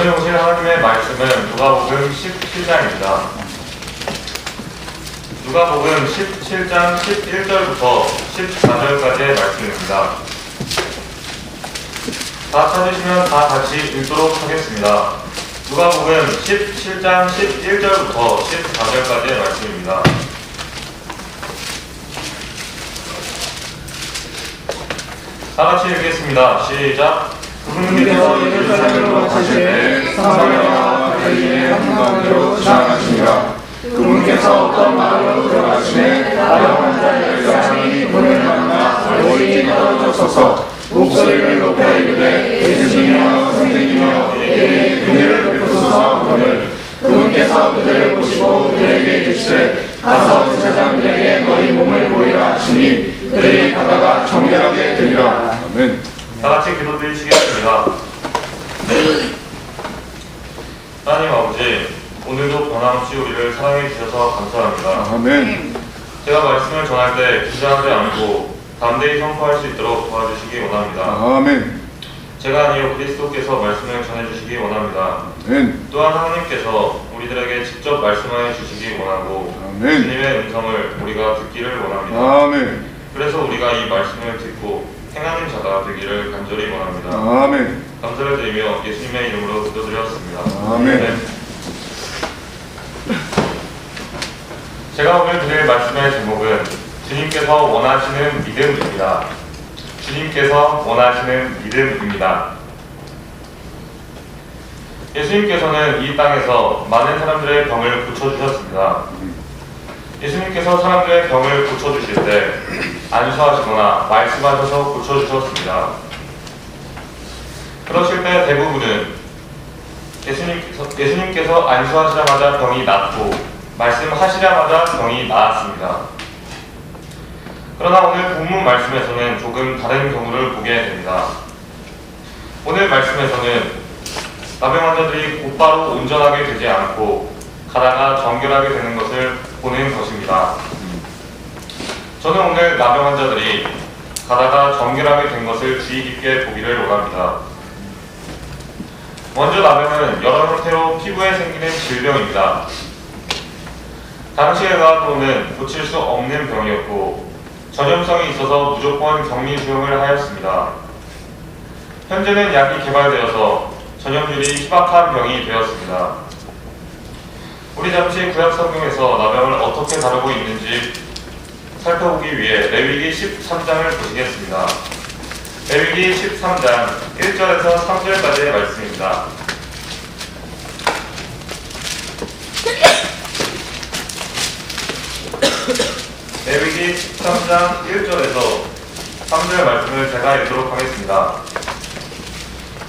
오늘 오신 하나님의 말씀은 누가복음 17장입니다. 누가복음 17장 11절부터 14절까지의 말씀입니다. 다 찾으시면 다 같이 읽도록 하겠습니다. 누가복음 17장 11절부터 14절까지의 말씀입니다. 다 같이 읽겠습니다. 시작. 그분께서 예루살렘으로 가실 때 사마리아와 갈릴리의 한가운데로 지나가시니라. 그분께서 어떤 마을로 들어가시매 나병 환자 10사람이 그분을 만나 멀리 떨어져 서서 목소리를 높여 이르되 예수님이여 선생님이여 우리에게 은혜를 베푸소서 하거늘 그분께서 그들을 보시고 그들에게 이르시되 가서 제사장들에게 너희 몸을 보이라 하시니 그들이 가다가 정결하게 되리라. 아멘. 다같이 기도드리시겠습니다. 하나님 아버지, 오늘도 변함없이 우리를 사랑해 주셔서 감사합니다. 아멘. 제가 말씀을 전할 때 긴장하지 않고 담대히 선포할 수 있도록 도와주시기 원합니다. 아멘. 제가 아니요 그리스도께서 말씀을 전해주시기 원합니다. 아멘. 또한 하나님께서 우리들에게 직접 말씀하여 주시기 원하고 아멘. 주님의 음성을 우리가 듣기를 원합니다. 아멘. 그래서 우리가 이 말씀을 듣고 행하는 자가 되기를 간절히 원합니다. 아멘. 감사를 드리며 예수님의 이름으로 기도드렸습니다. 아멘. 네. 제가 오늘 드릴 말씀의 제목은 주님께서 원하시는 믿음입니다. 주님께서 원하시는 믿음입니다. 예수님께서는 이 땅에서 많은 사람들의 병을 고쳐주셨습니다. 예수님께서 사람들의 병을 고쳐주실 때 안수하시거나 말씀하셔서 고쳐주셨습니다. 그러실 때 대부분은 예수님께서 안수하시자마자 병이 낫고 말씀하시자마자 병이 나았습니다. 그러나 오늘 본문 말씀에서는 조금 다른 경우를 보게 됩니다. 오늘 말씀에서는 나병 환자들이 곧바로 온전하게 되지 않고 가다가 정결하게 되는 것을 보는 것입니다. 저는 오늘 나병 환자들이 가다가 정결하게 된 것을 주의 깊게 보기를 원합니다. 먼저 나병은 여러 형태로 피부에 생기는 질병입니다. 당시의 의학으로는 고칠 수 없는 병이었고 전염성이 있어서 무조건 격리 수용을 하였습니다. 현재는 약이 개발되어서 전염률이 희박한 병이 되었습니다. 우리 잠시 구약 성경에서 나병을 어떻게 다루고 있는지 살펴보기 위해 레위기 13장을 보시겠습니다. 레위기 13장 1절에서 3절까지의 말씀입니다. 레위기 13장 1절에서 3절 말씀을 제가 읽도록 하겠습니다.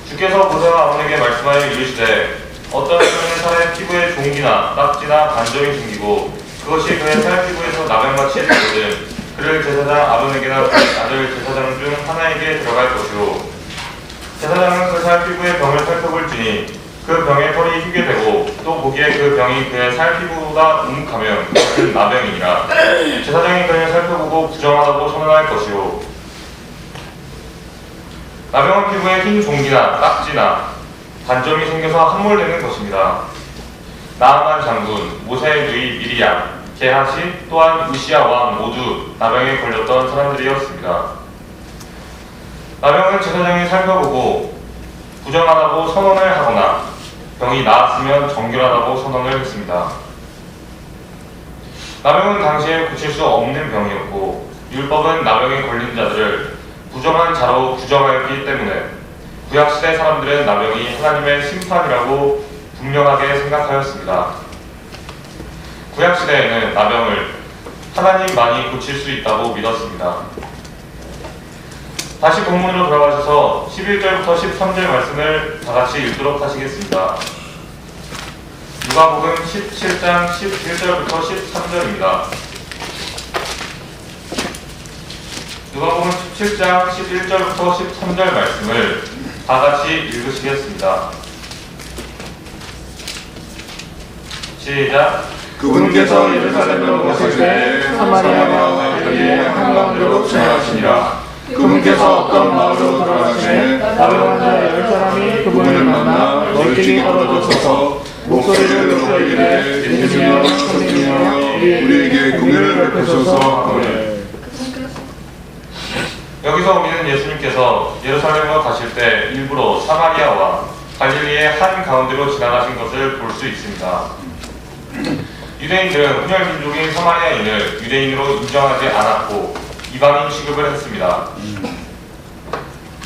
주께서 모세와 아론에게 말씀하여 이르시되 어떤 사람은 살의 피부에 종기나 딱지나 반점이 생기고 그것이 그의 살 피부에서 나병같이 되거든 그를 제사장 아론에게나 그 아들 제사장 중 하나에게 들어갈 것이요 제사장은 그 살 피부의 병을 살펴볼지니 그 병의 털이 휘게 되고 또 보기에 그 병이 그의 살 피부보다 움흑하면 그것은 나병이니라. 제사장이 그를 살펴보고 부정하다고 선언할 것이요 나병은 피부에 흰 종기나 딱지나 반점이 생겨서 함몰되는 것입니다. 나아만 장군, 모세의 누이 미리암, 게하시 또한 우시야 왕 모두 나병에 걸렸던 사람들이었습니다. 나병은 제사장이 살펴보고 부정하다고 선언을 하거나 병이 나았으면 정결하다고 선언을 했습니다. 나병은 당시에 고칠 수 없는 병이었고 율법은 나병에 걸린 자들을 부정한 자로 규정하였기 때문에 구약시대 사람들은 나병이 하나님의 심판이라고 분명하게 생각하였습니다. 구약시대에는 나병을 하나님만이 고칠 수 있다고 믿었습니다. 다시 본문으로 돌아가셔서 11절부터 13절 말씀을 다같이 읽도록 하시겠습니다. 누가복음 17장 11절부터 13절입니다. 누가복음 17장 11절부터 13절 말씀을 다같이 읽으시겠습니다. 시작. 그분께서 예루살렘으로 가실 때 사마리아와 갈릴리의 한가운데로 지나가시니라. 그분께서 어떤 마을로 들어가시매 나병 환자 10사람이 그분을 만나 멀찍이 떨어져서서 목소리를 높여 이르되 예수님이여 선생님이여 우리에게 긍휼을 베푸소서 하오되 여기서 우리는 예수님께서 예루살렘으로 가실 때 일부러 사마리아와 갈릴리의 한 가운데로 지나가신 것을 볼 수 있습니다. 유대인들은 혼혈 민족인 사마리아인을 유대인으로 인정하지 않았고 이방인 취급을 했습니다.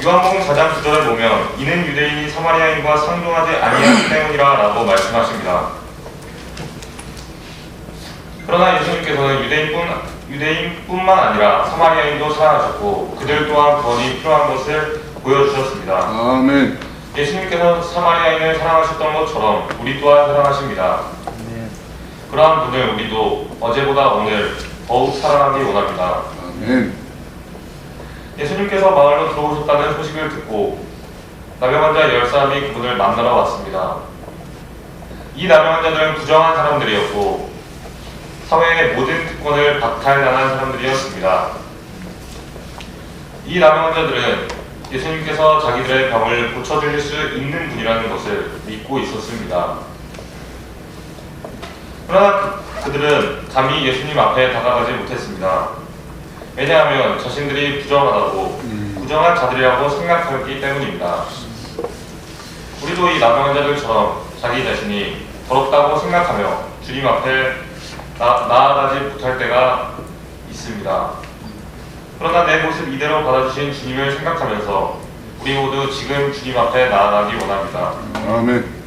요한복음 4장 9절에 보면 이는 유대인이 사마리아인과 상종하지 아니하기 때문이라 라고 말씀하십니다. 그러나 예수님께서는 유대인뿐만 아니라 사마리아인도 사랑하셨고 그들 또한 구원이 필요한 것을 보여주셨습니다. 아멘. 예수님께서 사마리아인을 사랑하셨던 것처럼 우리 또한 사랑하십니다. 그러한 분을 우리도 어제보다 오늘 더욱 사랑하기 원합니다. 아멘. 예수님께서 마을로 들어오셨다는 소식을 듣고 나병 환자 10사람이 그분을 만나러 왔습니다. 이 나병 환자들은 부정한 사람들이었고 사회의 모든 특권을 박탈당한 사람들이었습니다. 이 나병 환자들은 예수님께서 자기들의 병을 고쳐주실 수 있는 분이라는 것을 믿고 있었습니다. 그러나 그들은 감히 예수님 앞에 다가가지 못했습니다. 왜냐하면 자신들이 부정하다고 부정한 자들이라고 생각하기 때문입니다. 우리도 이 나병 환자들처럼 자기 자신이 더럽다고 생각하며 주님 앞에 나아가지 못할 때가 있습니다. 그러나 내 모습 이대로 받아주신 주님을 생각하면서 우리 모두 지금 주님 앞에 나아가기 원합니다. 아멘.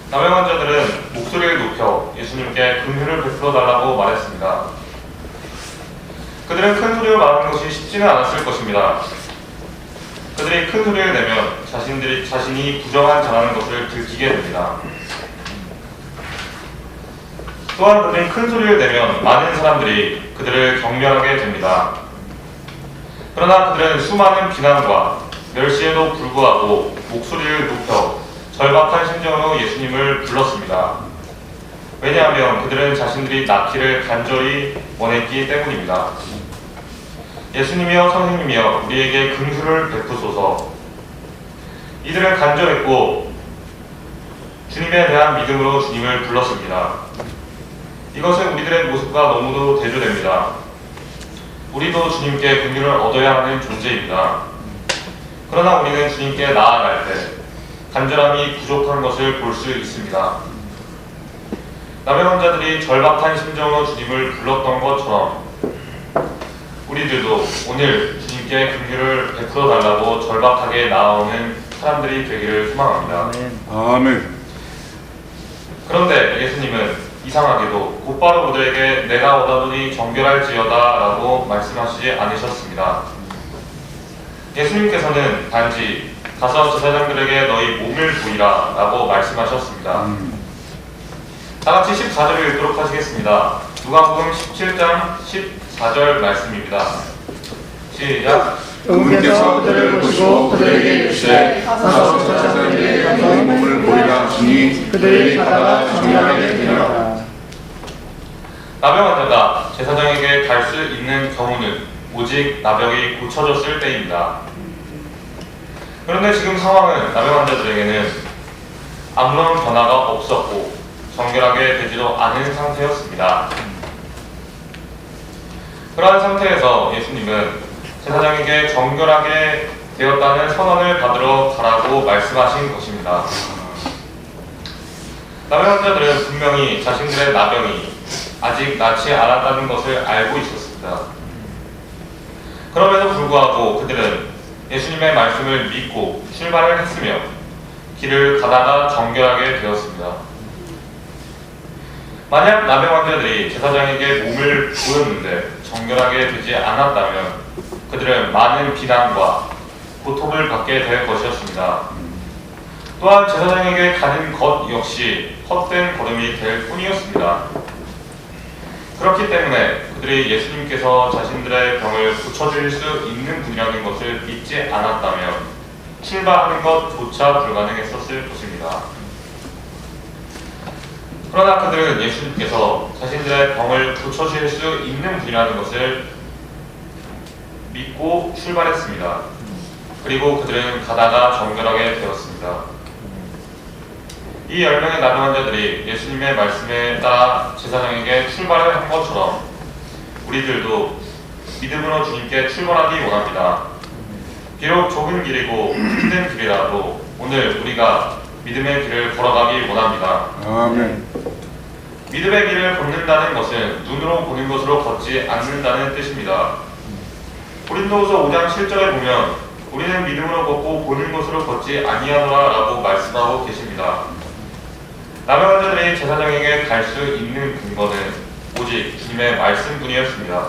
나병 환자들은 목소리를 높여 예수님께 긍휼을 베풀어 달라고 말했습니다. 그들은 큰 소리로 말하는 것이 쉽지는 않았을 것입니다. 그들이 큰 소리를 내면 자신이 부정한 자라는 것을 들키게 됩니다. 또한 그들이 큰 소리를 내면 많은 사람들이 그들을 경멸하게 됩니다. 그러나 그들은 수많은 비난과 멸시에도 불구하고 목소리를 높여 절박한 심정으로 예수님을 불렀습니다. 왜냐하면 그들은 자신들이 낫기를 간절히 원했기 때문입니다. 예수님이여 선생님이여 우리에게 긍휼을 베푸소서. 이들은 간절했고 주님에 대한 믿음으로 주님을 불렀습니다. 이것은 우리들의 모습과 너무도 대조됩니다. 우리도 주님께 긍휼을 얻어야 하는 존재입니다. 그러나 우리는 주님께 나아갈 때 간절함이 부족한 것을 볼 수 있습니다. 나병 환자들이 절박한 심정으로 주님을 불렀던 것처럼 우리들도 오늘 주님께 긍휼을 베풀어 달라고 절박하게 나아오는 사람들이 되기를 소망합니다. 아멘. 그런데 예수님은 이상하게도 곧바로 그들에게 내가 원하노니 정결할지어다 라고 말씀하시지 않으셨습니다. 예수님께서는 단지 가서 제사장들에게 너희 몸을 보이라 라고 말씀하셨습니다. 다같이 14절을 읽도록 하시겠습니다. 누가복음 17장 14절 말씀입니다. 시작. 그분께서 그들을 보시고 그들에게 이르시되 가서 제사장들에게 너희 몸을 보이라 하시니 그들이 가다가 정결하게 되니라. 나병 환자가 제사장에게 갈 수 있는 경우는 오직 나병이 고쳐졌을 때입니다. 그런데 지금 상황은 나병 환자들에게는 아무런 변화가 없었고 정결하게 되지도 않은 상태였습니다. 그러한 상태에서 예수님은 제사장에게 정결하게 되었다는 선언을 받으러 가라고 말씀하신 것입니다. 나병 환자들은 분명히 자신들의 나병이 아직 낫지 않았다는 것을 알고 있었습니다. 그럼에도 불구하고 그들은 예수님의 말씀을 믿고 출발을 했으며 길을 가다가 정결하게 되었습니다. 만약 나병 환자들이 제사장에게 몸을 보였는데 정결하게 되지 않았다면 그들은 많은 비난과 고통을 받게 될 것이었습니다. 또한 제사장에게 가는 것 역시 헛된 걸음이 될 뿐이었습니다. 그렇기 때문에 그들이 예수님께서 자신들의 병을 고쳐주실 수 있는 분이라는 것을 믿지 않았다면 출발하는 것조차 불가능했었을 것입니다. 그러나 그들은 예수님께서 자신들의 병을 고쳐주실 수 있는 분이라는 것을 믿고 출발했습니다. 그리고 그들은 가다가 정결하게 되었습니다. 이 10명의 나병 환자들이 예수님의 말씀에 따라 제사장에게 출발을 한 것처럼 우리들도 믿음으로 주님께 출발하기 원합니다. 비록 좁은 길이고 힘든 길이라도 오늘 우리가 믿음의 길을 걸어가기 원합니다. 아멘. 믿음의 길을 걷는다는 것은 눈으로 보는 것으로 걷지 않는다는 뜻입니다. 고린도후서 5장 7절에 보면 우리는 믿음으로 걷고 보는 것으로 걷지 아니하노라 라고 말씀하고 계십니다. 나병 환자들이 제사장에게 갈 수 있는 근거는 오직 주님의 말씀뿐이었습니다.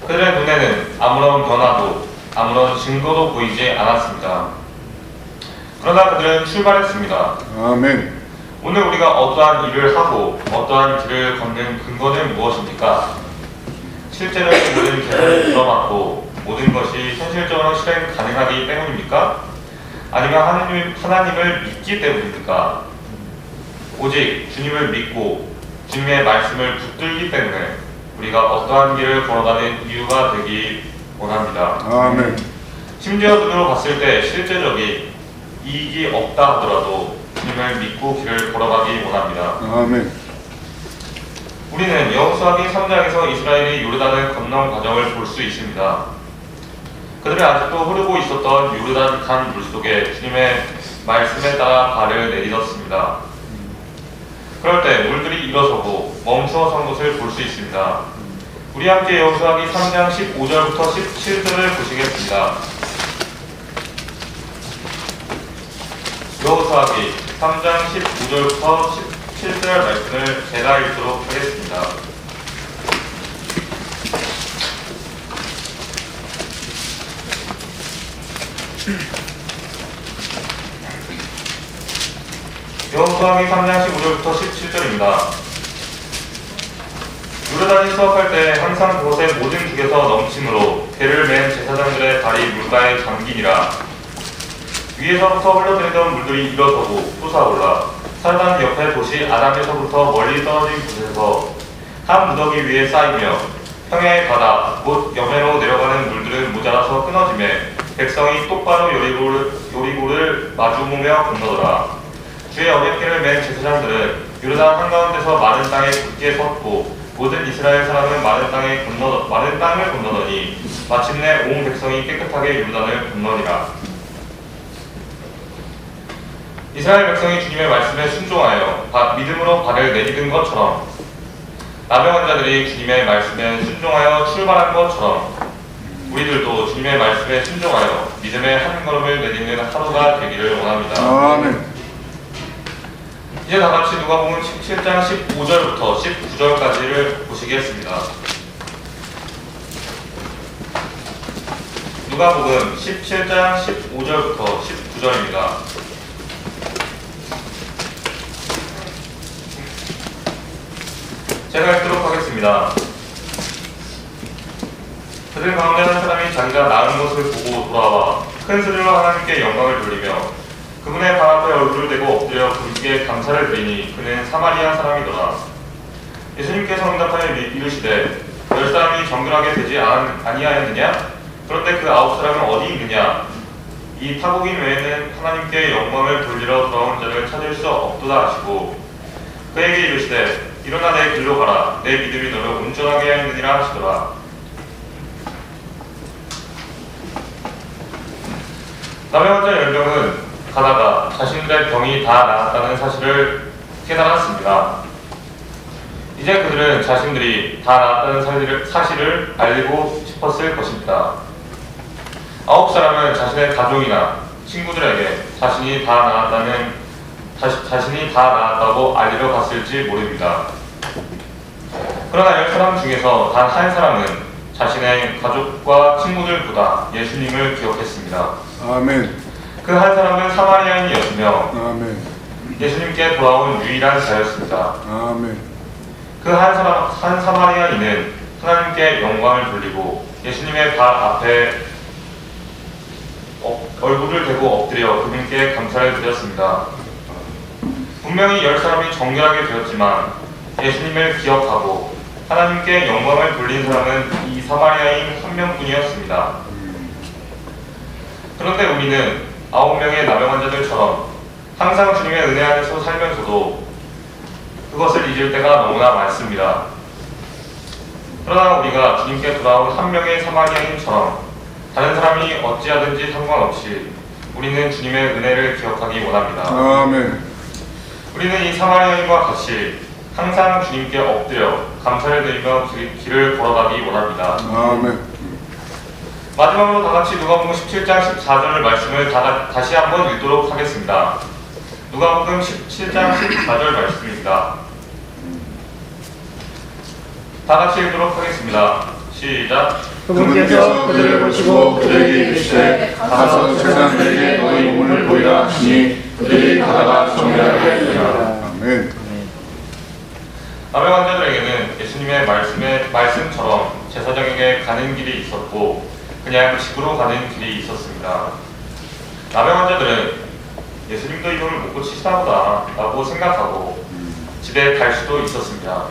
그들의 눈에는 아무런 변화도 아무런 증거도 보이지 않았습니다. 그러나 그들은 출발했습니다. 아멘. 오늘 우리가 어떠한 일을 하고 어떠한 길을 걷는 근거는 무엇입니까? 실제로 모든 계획을 들어맞고 모든 것이 현실적으로 실행 가능하기 때문입니까? 아니면 하나님을 믿기 때문입니까? 오직 주님을 믿고 주님의 말씀을 붙들기 때문에 우리가 어떠한 길을 걸어가는 이유가 되기 원합니다. 아멘. 심지어 눈으로 봤을 때 실제적인 이익이 없다 하더라도 주님을 믿고 길을 걸어가기 원합니다. 아멘. 우리는 여호수아기 3장에서 이스라엘이 요르단을 건넌 과정을 볼 수 있습니다. 그들은 아직도 흐르고 있었던 요르단 강 물속에 주님의 말씀에 따라 발을 내딛었습니다. 그럴 때 물들이 일어서고 멈추어 선 것을 볼 수 있습니다. 우리 함께 여호수아기 3장 15절부터 17절을 보시겠습니다. 여호수아기 3장 15절부터 17절 말씀을 제가 읽도록 하겠습니다. 여호수아기 3장 15절부터 17절입니다. 요르단이 수확할 때 항상 그곳의 모든 북에서 넘침으로 배를 맨 제사장들의 발이 물가에 잠기니라. 위에서부터 흘러들이던 물들이 일어서고 솟아올라 사르단 옆에 도시 아담에서부터 멀리 떨어진 곳에서 한 무더기 위에 쌓이며 평야의 바다 곧 여매로 내려가는 물들은 모자라서 끊어지매 백성이 똑바로 요리고를 마주보며 건너더라. 주의 어깨를 맨 제사장들은 요르단 한가운데서 마른 땅에 굳게 섰고 모든 이스라엘 사람은 마른 땅을 건너더니 마침내 온 백성이 깨끗하게 요르단을 건너니라. 이스라엘 백성이 주님의 말씀에 순종하여 믿음으로 발을 내딛은 것처럼 나병 환자들이 주님의 말씀에 순종하여 출발한 것처럼 우리들도 주님의 말씀에 순종하여 믿음의 한 걸음을 내딛는 하루가 되기를 원합니다. 아멘. 이제 다같이 누가복음 17장 15절부터 19절까지를 보시겠습니다. 누가복음 17장 15절부터 19절입니다. 제가 읽도록 하겠습니다. 그들 가운데 한 사람이 자기가 낳은 것을 보고 돌아와 큰 소리로 하나님께 영광을 돌리며 그분의 발 앞에 얼굴을 대고 엎드려 그분께 감사를 드리니 그는 사마리아 사람이더라. 예수님께서 응답하여 이르시되 10사람이 정결하게 되지 아니하였느냐? 그런데 그 9사람은 어디 있느냐? 이 타국인 외에는 하나님께 영광을 돌리러 돌아온 자를 찾을 수 없도다 하시고 그에게 이르시되 일어나 내 길로 가라. 내 믿음이 너를 온전하게 하였느니라 하시더라. 나병 환자 10명은 가다가 자신들의 병이 다 나았다는 사실을 깨달았습니다. 이제 그들은 자신들이 다 나았다는 사실을 알고 싶었을 것입니다. 9사람은 자신의 가족이나 친구들에게 자신이 다 나았다고 알리러 갔을지 모릅니다. 그러나 10사람 중에서 단 한 사람은 자신의 가족과 친구들보다 예수님을 기억했습니다. 아멘. 그 한 사람은 사마리아인이었으며 아멘. 예수님께 돌아온 유일한 자였습니다. 아멘. 그 한 사마리아인은 하나님께 영광을 돌리고 예수님의 발 앞에 얼굴을 대고 엎드려 그분께 감사를 드렸습니다. 분명히 10사람이 정결하게 되었지만 예수님을 기억하고 하나님께 영광을 돌린 사람은 이 사마리아인 한 명뿐이었습니다. 그런데 우리는 9명의 나병 환자들처럼 항상 주님의 은혜 안에서 살면서도 그것을 잊을 때가 너무나 많습니다. 그러나 우리가 주님께 돌아온 한 명의 사마리아인처럼 다른 사람이 어찌하든지 상관없이 우리는 주님의 은혜를 기억하기 원합니다. 아멘. 우리는 이 사마리아인과 같이 항상 주님께 엎드려 감사를 드리며 길을 걸어가기 원합니다. 아멘. 마지막으로 다같이 누가복음 17장 14절 말씀을 다시 한번 읽도록 하겠습니다. 누가복음 17장 14절 말씀입니다. 다같이 읽도록 하겠습니다. 시작. 그분께서 그들을 보시고 그들에게 이르시되 가서 제사장들에게 너희 몸을 보이라 하시니 그들이 가다가 정결하게 되리라. 아멘. 나병 환자들에게는 예수님의 말씀처럼 제사장에게 가는 길이 있었고 그냥 집으로 가는 길이 있었습니다. 나병 환자들은 예수님도 이걸 못 고치시나 보다 라고 생각하고 집에 갈 수도 있었습니다.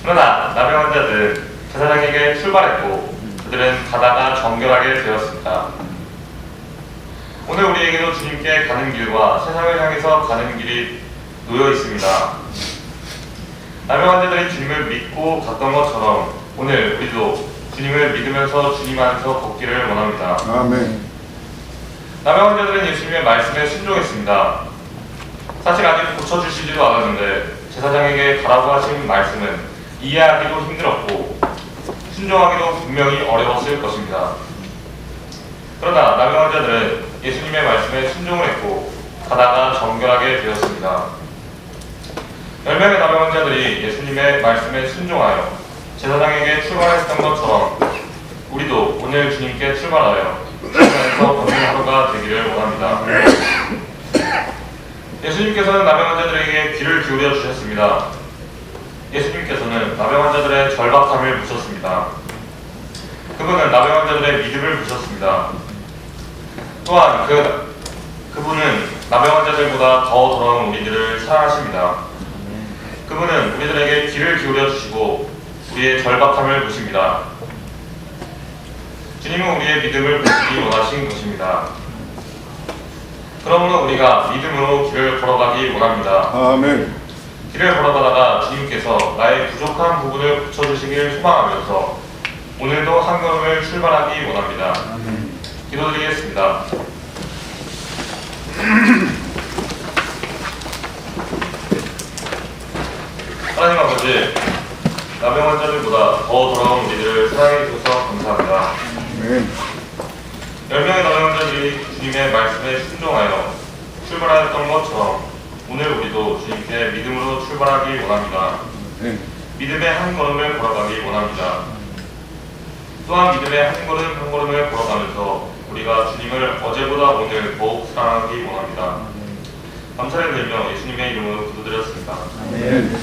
그러나 나병 환자들은 제사장에게 출발했고 그들은 가다가 정결하게 되었습니다. 오늘 우리에게도 주님께 가는 길과 세상을 향해서 가는 길이 놓여 있습니다. 나병 환자들이 주님을 믿고 갔던 것처럼 오늘 우리도 주님을 믿으면서 주님 안에서 걷기를 원합니다. 아멘. 나병 환자들은 예수님의 말씀에 순종했습니다. 사실 아직 고쳐주시지도 않았는데 제사장에게 가라고 하신 말씀은 이해하기도 힘들었고 순종하기도 분명히 어려웠을 것입니다. 그러나 나병 환자들은 예수님의 말씀에 순종을 했고 가다가 정결하게 되었습니다. 10명의 나병 환자들이 예수님의 말씀에 순종하여 제사장에게 출발했던 것처럼 우리도 오늘 주님께 출발하여 주님께서 걷는 하루가 되기를 원합니다. 예수님께서는 나병 환자들에게 귀를 기울여 주셨습니다. 예수님께서는 나병 환자들의 절박함을 보셨습니다. 그분은 나병 환자들의 믿음을 보셨습니다. 또한 그분은 나병 환자들보다 더 더러운 우리들을 사랑하십니다. 그분은 우리들에게 귀를 기울여 주시고 우리의 절박함을 보십니다. 주님은 우리의 믿음을 보시기 원하신 것입니다. 그러므로 우리가 믿음으로 길을 걸어가기 원합니다. 아멘. 길을 걸어가다가 주님께서 나의 부족한 부분을 고쳐주시기를 소망하면서 오늘도 한 걸음을 출발하기 원합니다. 기도드리겠습니다. 하나님 아버지, 나병 환자들보다 더 돌아온 우리들을 사랑해 주셔서 감사합니다. 아멘. 10명의 나병 환자들이 주님의 말씀에 순종하여 출발하였던 것처럼 오늘 우리도 주님께 믿음으로 출발하기 원합니다. 아멘. 믿음의 한 걸음을 걸어가기 원합니다. 또한 믿음의 한 걸음 한 걸음을 걸어가면서 우리가 주님을 어제보다 오늘 더욱 사랑하기 원합니다. 감사를 드리며 예수님의 이름으로 기도드렸습니다. 아멘.